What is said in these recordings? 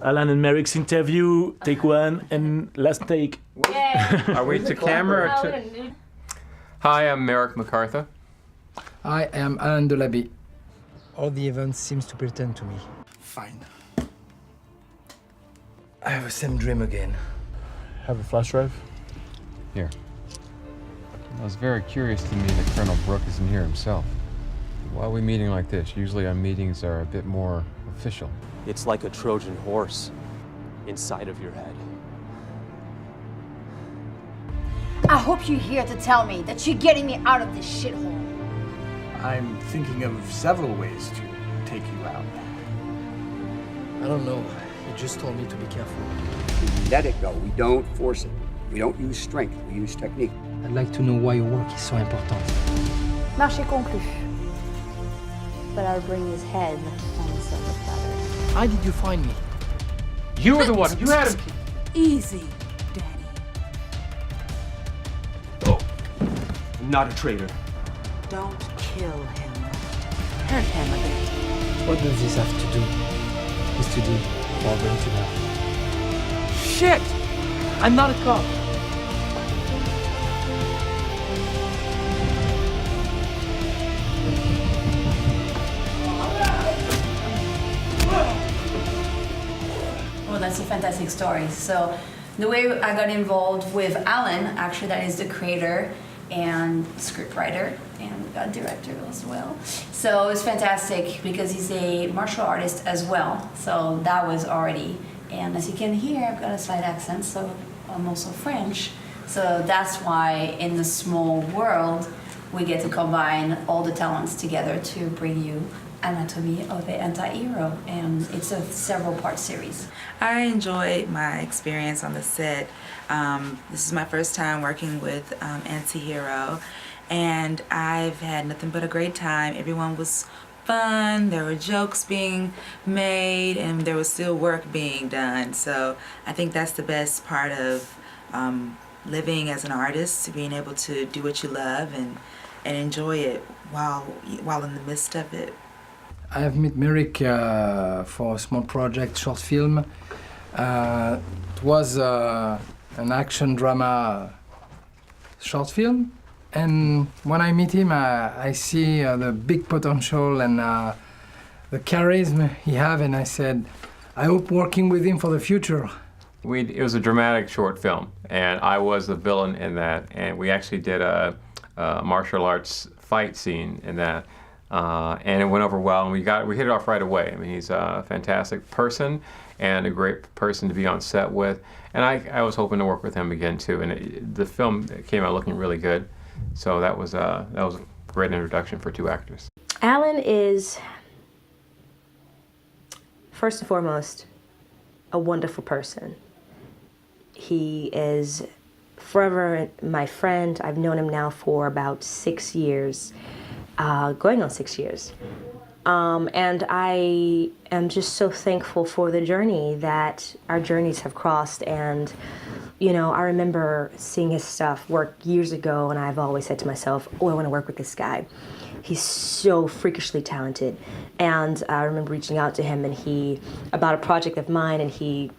Alan and Merrick's interview, take one, and last take. Yeah. Are we to camera or to... Hi, I'm Merrick McCartha. I am Alan DELABIE. All the events seems to pretend to me. Fine. I have the same dream again. Have a flash drive? Here. It was very curious to me that Colonel Brooke isn't here himself. Why are we meeting like this? Usually our meetings are a bit more official. It's like a Trojan horse inside of your head. I hope you're here to tell me that you're getting me out of this shithole. I'm thinking of several ways to take you out. I don't know. You just told me to be careful. We let it go. We don't force it. We don't use strength. We use technique. I'd like to know why your work is so important. Marché conclu. But I'll bring his head on a silver platter. How did you find me? You were the one. You had him. Easy, Daddy. Oh, I'm not a traitor. Don't kill him. Hurt him a bit. What does this have to do? Is to do while going to that? Shit! I'm not a cop. Well, that's a fantastic story. So the way I got involved with Alan, actually that is the creator and scriptwriter and director as well. So it's fantastic because he's a martial artist as well. So that was already, and as you can hear, I've got a slight accent, so I'm also French. So that's why in the small world, we get to combine all the talents together to bring you Anatomy of the Antihero, and it's a several-part series. I enjoyed my experience on the set. This is my first time working with Antihero, and I've had nothing but a great time. Everyone was fun, there were jokes being made, and there was still work being done. So I think that's the best part of living as an artist, being able to do what you love and enjoy it while in the midst of it. I have met Merrick for a small project, short film. It was an action drama short film. And when I meet him, I see the big potential and the charisma he have, and I said, I hope working with him for the future. It was a dramatic short film, and I was the villain in that, and we actually did a martial arts fight scene in that. And it went over well, and we hit it off right away. I mean, he's a fantastic person and a great person to be on set with. And I was hoping to work with him again too. And the film came out looking really good, so that was a great introduction for two actors. Alan is, first and foremost, a wonderful person. He is forever my friend. I've known him now for about 6 years. Going on 6 years. And I am just so thankful for the journey that our journeys have crossed. And, you know, I remember seeing his stuff work years ago, and I've always said to myself, oh, I want to work with this guy. He's so freakishly talented. And I remember reaching out to him about a project of mine, and he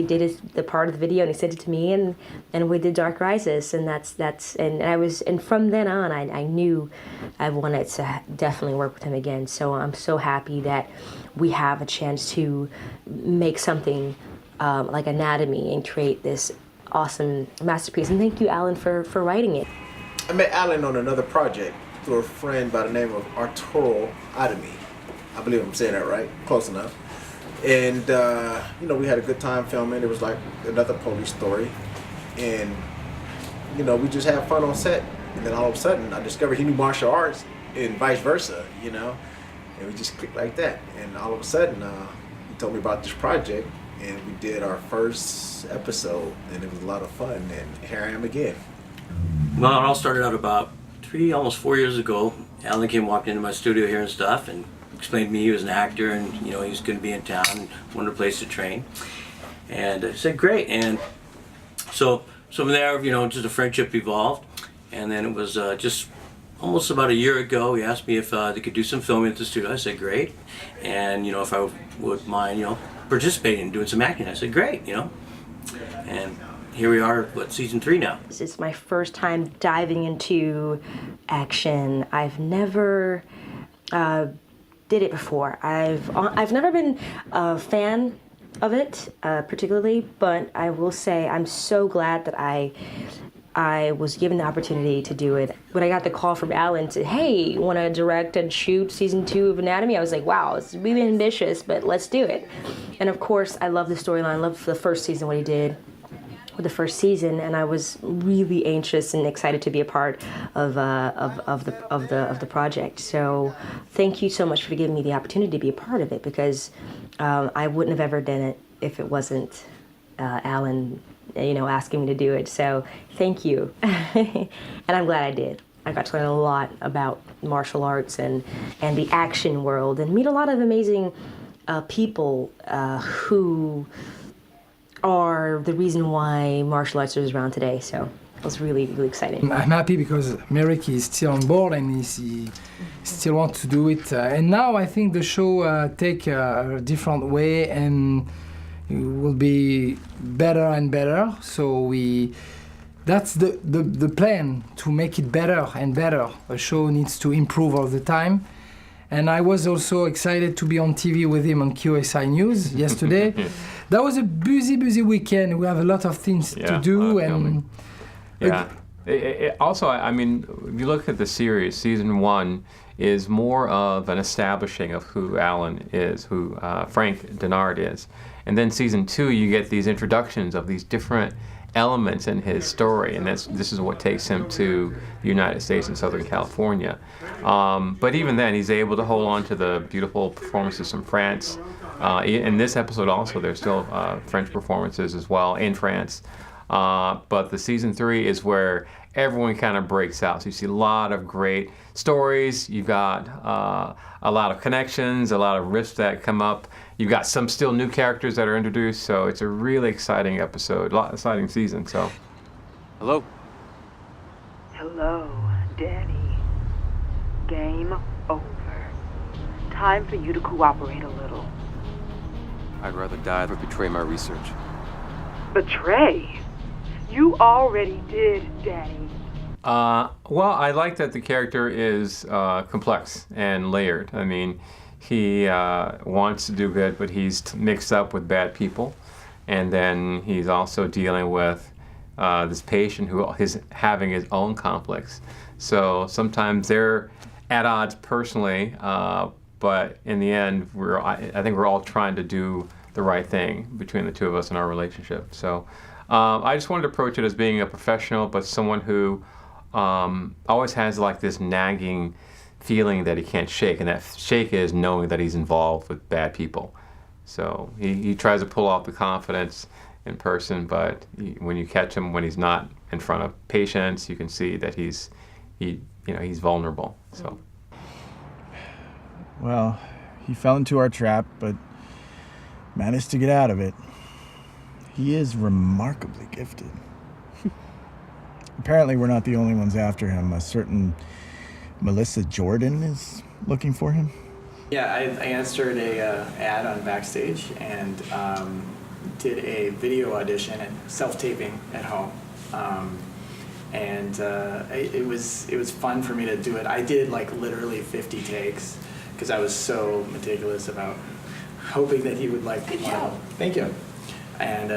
did the part of the video, and he sent it to me, and we did Dark Rises, and from then on I knew I wanted to definitely work with him again. So I'm so happy that we have a chance to make something like Anatomy and create this awesome masterpiece. And thank you, Alan, for writing it. I met Alan on another project through a friend by the name of Arturo Adami. I believe I'm saying that right, close enough. And, you know, we had a good time filming. It was like another police story. And, you know, we just had fun on set. And then all of a sudden, I discovered he knew martial arts and vice versa, you know. And we just clicked like that. And all of a sudden, he told me about this project. And we did our first episode. And it was a lot of fun. And here I am again. Well, it all started out about almost 4 years ago. Alan came walking into my studio here and stuff, and explained to me he was an actor, and you know he was going to be in town and wanted a place to train. And I said great, and so from there, you know, just a friendship evolved, and then it was just almost about a year ago. He asked me if they could do some filming at the studio. I said great, and you know if I would mind, you know, participating and doing some acting. I said, great, you know. And here we are, what, season 3 now. This is my first time diving into action. I've never did it before. I've never been a fan of it particularly, but I will say I'm so glad that I was given the opportunity to do it. When I got the call from Alan to, hey, want to direct and shoot season 2 of Anatomy, I was like, wow, it's really ambitious, but let's do it. And of course, I love the storyline. I love the first season, what he did with the first season, and I was really anxious and excited to be a part of the project. So thank you so much for giving me the opportunity to be a part of it, because I wouldn't have ever done it if it wasn't Alan, asking me to do it. So thank you, and I'm glad I did. I got to learn a lot about martial arts and the action world, and meet a lot of amazing people who are the reason why martial arts is around today. So it was really, really exciting. I'm happy because Merrick is still on board and he still wants to do it. And now I think the show take a different way and it will be better and better. So that's the plan, to make it better and better. A show needs to improve all the time. And I was also excited to be on TV with him on QSI News yesterday. That was a busy weekend. We have a lot of things to do. And also, I mean, if you look at the series, season 1 is more of an establishing of who Alan is, who Frank Denard is. And then season 2, you get these introductions of these different elements in his story, and this is what takes him to the United States and Southern California. But even then, he's able to hold on to the beautiful performances from France. In this episode also, there's still French performances as well in France. But the season 3 is where everyone kind of breaks out. So you see a lot of great stories. You've got a lot of connections, a lot of risks that come up. You've got some still new characters that are introduced. So it's a really exciting episode, exciting season. So, hello. Hello, Danny. Game over. Time for you to cooperate a little. I'd rather die than betray my research. Betray? You already did, Danny. Well, I like that the character is complex and layered. I mean, he wants to do good, but he's mixed up with bad people. And then he's also dealing with this patient who is having his own conflicts. So sometimes they're at odds personally, but in the end, I think we're all trying to do the right thing between the two of us in our relationship. So I just wanted to approach it as being a professional, but someone who always has like this nagging feeling that he can't shake, and that shake is knowing that he's involved with bad people. So he tries to pull off the confidence in person, but when you catch him when he's not in front of patients, you can see that he's vulnerable. So. Well, he fell into our trap, but managed to get out of it. He is remarkably gifted. Apparently, we're not the only ones after him. A certain Melissa Jordan is looking for him. Yeah, I answered a ad on Backstage and did a video audition and self-taping at home. It was fun for me to do it. I did like literally 50 takes because I was so meticulous about hoping that he would like. Good job. Thank you. And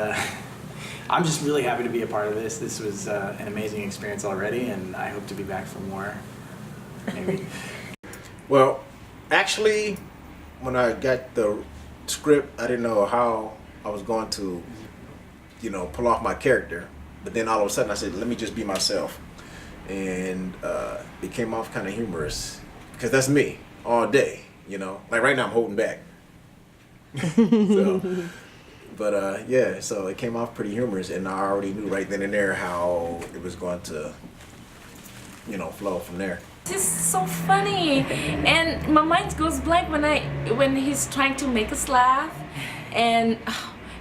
I'm just really happy to be a part of this. This was an amazing experience already, and I hope to be back for more. Maybe. Well, actually, when I got the script, I didn't know how I was going to, pull off my character. But then all of a sudden I said, let me just be myself. And it came off kind of humorous because that's me all day, Like right now I'm holding back. So it came off pretty humorous, and I already knew right then and there how it was going to, flow from there. This is so funny, and my mind goes blank when he's trying to make us laugh, and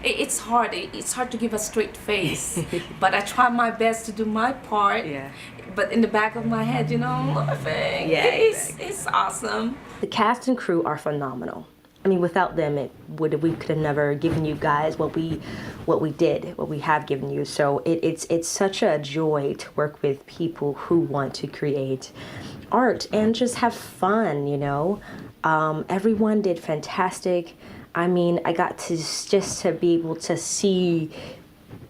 it's hard. It's hard to give a straight face, but I try my best to do my part. Yeah. But in the back of my head, I'm laughing. Yeah, it's awesome. The cast and crew are phenomenal. I mean, without them, we could have never given you guys what we have given you. So it's such a joy to work with people who want to create art and just have fun, you know. Everyone did fantastic. I mean, I got to just to be able to see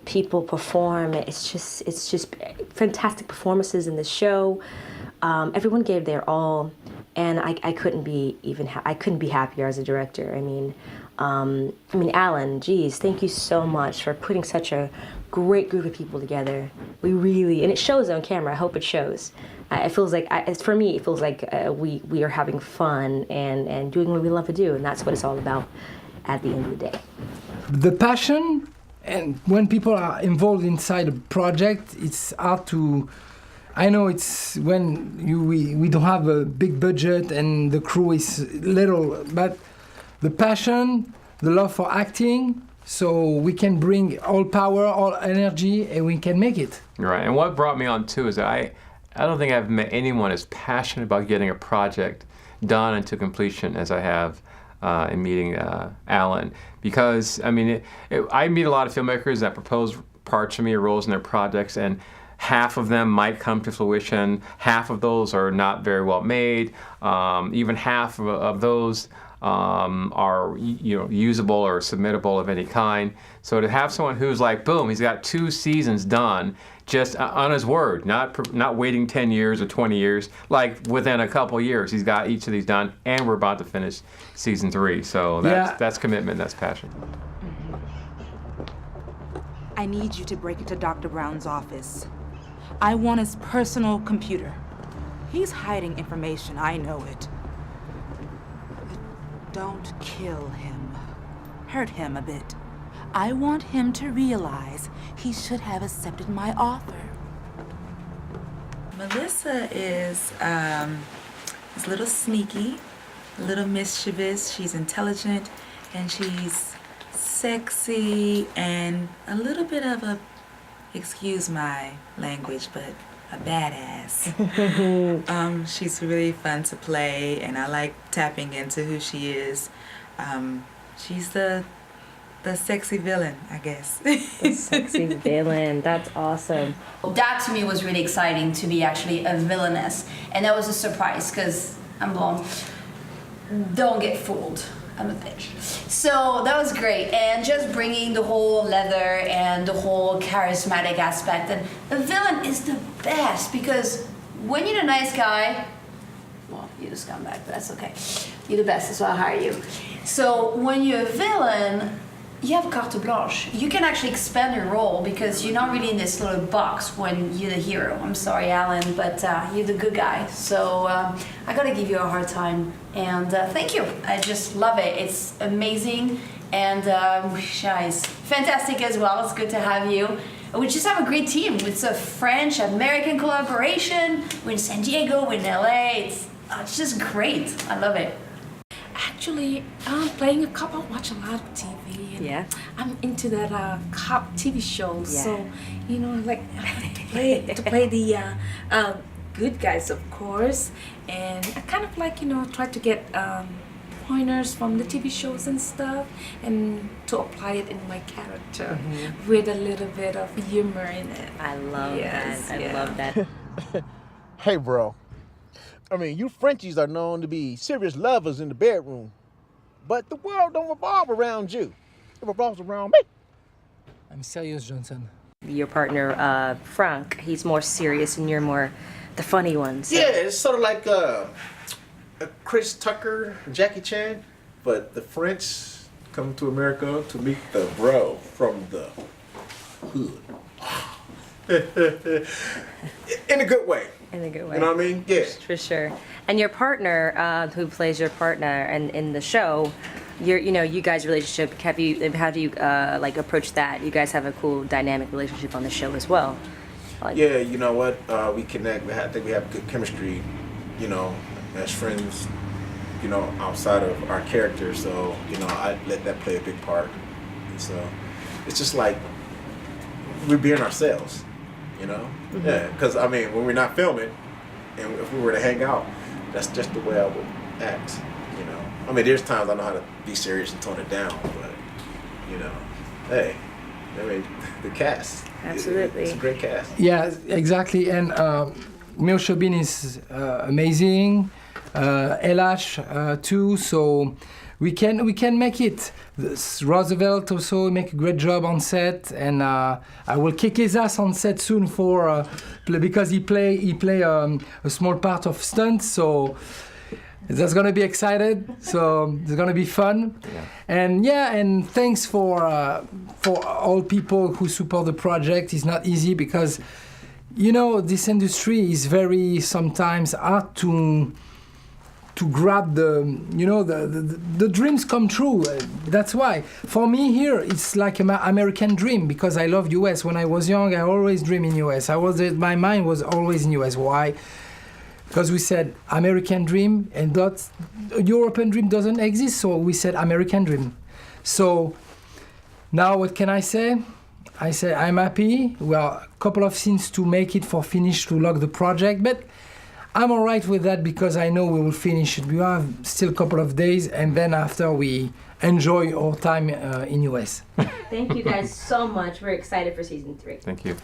people perform. It's just fantastic performances in the show. Everyone gave their all, and I couldn't be happier as a director. I mean, Alan, geez, thank you so much for putting such a great group of people together. We really, and it shows on camera. I hope it shows. It feels like, for me, it feels like we are having fun and doing what we love to do, and that's what it's all about at the end of the day. The passion, and when people are involved inside a project, it's hard to. I know it's when we don't have a big budget and the crew is little, but the passion, the love for acting, so we can bring all power, all energy, and we can make it. Right, and what brought me on too is that I don't think I've met anyone as passionate about getting a project done and to completion as I have in meeting Alan. Because, I mean, I meet a lot of filmmakers that propose parts for me or roles in their projects, and half of them might come to fruition, half of those are not very well made, even half of those are usable or submittable of any kind. So to have someone who's like, boom, he's got 2 seasons done, just on his word, not waiting 10 years or 20 years, like within a couple years, he's got each of these done, and we're about to finish season 3. So that's commitment, that's passion. I need you to break into Dr. Brown's office. I want his personal computer. He's hiding information, I know it. But don't kill him. Hurt him a bit. I want him to realize he should have accepted my offer. Melissa is a little sneaky, a little mischievous. She's intelligent, and she's sexy, and a little bit of a, excuse my language, but a badass. She's really fun to play, and I like tapping into who she is. She's the sexy villain, I guess. The sexy villain, that's awesome. That to me was really exciting, to be actually a villainess. And that was a surprise, because I'm blonde. Don't get fooled. I'm a bitch. So that was great. And just bringing the whole leather and the whole charismatic aspect. And a villain is the best, because when you're a nice guy, well, you're a scumbag, but that's okay. You're the best, that's why I hire you. So when you're a villain, you have carte blanche. You can actually expand your role, because you're not really in this little box when you're the hero. I'm sorry, Alan, but you're the good guy. So I gotta give you a hard time. And thank you. I just love it. It's amazing. And MEOSHA is fantastic as well. It's good to have you. We just have a great team. It's a French-American collaboration. We're in San Diego, we're in LA. It's just great. I love it. Actually, I'm playing a cop. I watch a lot of TV. And I'm into that cop TV shows. Yeah. So, like to play the good guys, of course. And I kind of like, try to get pointers from the TV shows and stuff, and to apply it in my character with a little bit of humor in it. I love that. I love that. Hey, bro. I mean, you Frenchies are known to be serious lovers in the bedroom, but the world don't revolve around you. It revolves around me. I'm serious, Johnson. Your partner, Frank, he's more serious, and you're more the funny ones. Yeah, it's sort of like a Chris Tucker, Jackie Chan, but the French come to America to meet the bro from the hood. In a good way. In a good way. You know what I mean? Yeah. For sure. And your partner, who plays your partner in the show, you guys' relationship, how do you approach that? You guys have a cool dynamic relationship on the show as well. Yeah, you know what? We connect. I think we have good chemistry, as friends, outside of our characters. So, I let that play a big part. And so it's just like we're being ourselves, Yeah, because, when we're not filming and if we were to hang out, that's just the way I would act. You know, I mean, there's times I know how to be serious and tone it down, but you know, hey, I mean, the cast. Absolutely. It's a great cast. Yeah, exactly. And MEOSHA Bean is amazing. Elash too. So we can make it. Roosevelt also make a great job on set, and I will kick his ass on set soon for because he play a small part of stunts. So that's gonna be excited. So it's gonna be fun. Yeah. And thanks for all people who support the project. It's not easy because you know this industry is very sometimes hard to grab the dreams come true. That's why for me here it's like an American dream because I love US. When I was young, I always dream in US. My mind was always in US. Why? Because we said American dream and that European dream doesn't exist, so we said American dream. So now what can I say? I say I'm happy. We are a couple of scenes to make it for finish to lock the project, but I'm all right with that because I know we will finish it. We have still a couple of days, and then after we enjoy our time in US. Thank you guys so much. We're excited for season 3. Thank you.